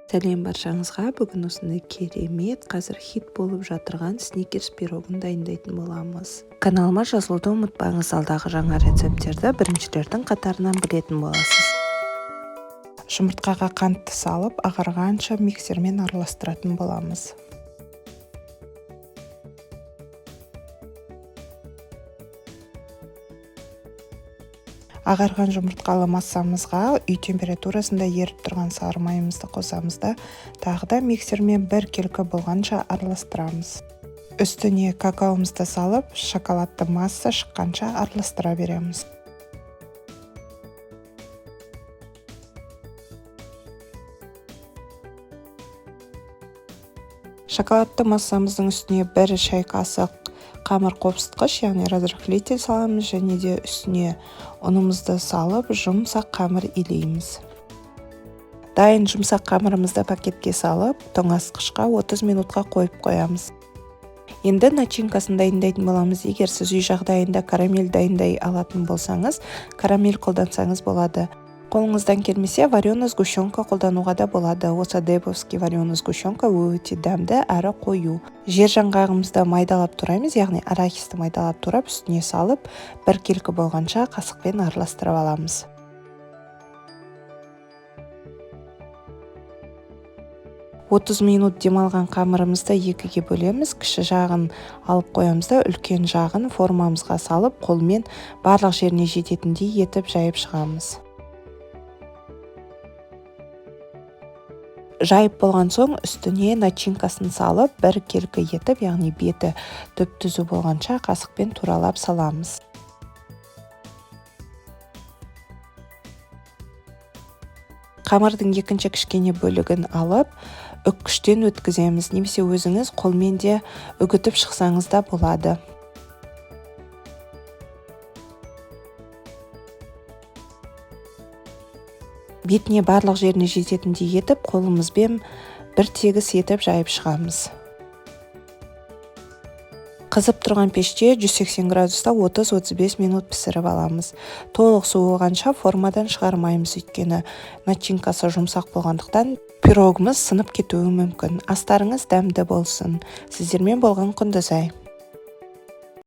Сәлем баршаңызға. Бүгін осындай керемет, қазір хит болып жатырған сникерс пирогын дайындайтын боламыз. Каналыма жазылуды ұмытпаңыз, алдағы жаңа рецепттерді біріншілердің қатарынан білетін боласыз. Жұмыртқаға қантты салып, ағарғанша миксермен араластыратын боламыз. Ағарған жұмыртқалы массамызға үй температурасында еріп тұрған сары майымызды қосамыз да, тағы да миксермен бір келкі болғанша араластырамыз. Үстіне какаомызды салып, шоколадты масса шыққанша араластыра береміз. Шоколадты массамыздың үстіне бір шай қасық қамыр қопсытқыш, яғни разрыхлитель саламыз, және де үстіне ұнымызды салып, жұмсақ қамыр илейміз. Дайын жұмсақ қамырымызды пакетке салып, тоңазытқышқа 30 минутқа қойып қоямыз. Енді начинкасын дайындайтын боламыз. Егер сіз үй жағдайында карамель дайындай алатын болсаңыз, карамель қолдансаңыз болады. Қолыңыздан келмесе, вареный сгущенка қолдануға да болады. Осы Дебовский вареный сгущенка өте дәмді әрі қою. Жер жаңғағымызды майдалап тураймыз, яғни арахисті майдалап турап, үстіне салып, бір келкі болғанша қасықпен араластырып аламыз. Отыз минут демалған қамырымызды екіге бөлеміз. Кіші жағын алып қоямыз да, үлкен жағын формамызға салып, қолмен барлық жеріне жететіндей етіп жайып шығамыз. Жайып болған соң үстіне начинкасын салып, бір келкі етіп, яғни беті түп-түзу болғанша қасықпен туралап саламыз. Қамырдың екінші кішкене бөлігін алып, үккіштен өткіземіз, немесе өзіңіз қолмен де үгітіп шықсаңыз да болады. Бетіне барлық жеріне жететіндей етіп, қолымызбен бір тегіс етіп жайып шығамыз. Қызып тұрған пеште 180 градуста 30-35 минут пісіріп аламыз. Толық суығанша формадан шығармаймыз, өйткені начинкасы жұмсақ болғандықтан пирогымыз сынып кетуі мүмкін. Астарыңыз дәмді болсын. Сіздермен болған Құндызай.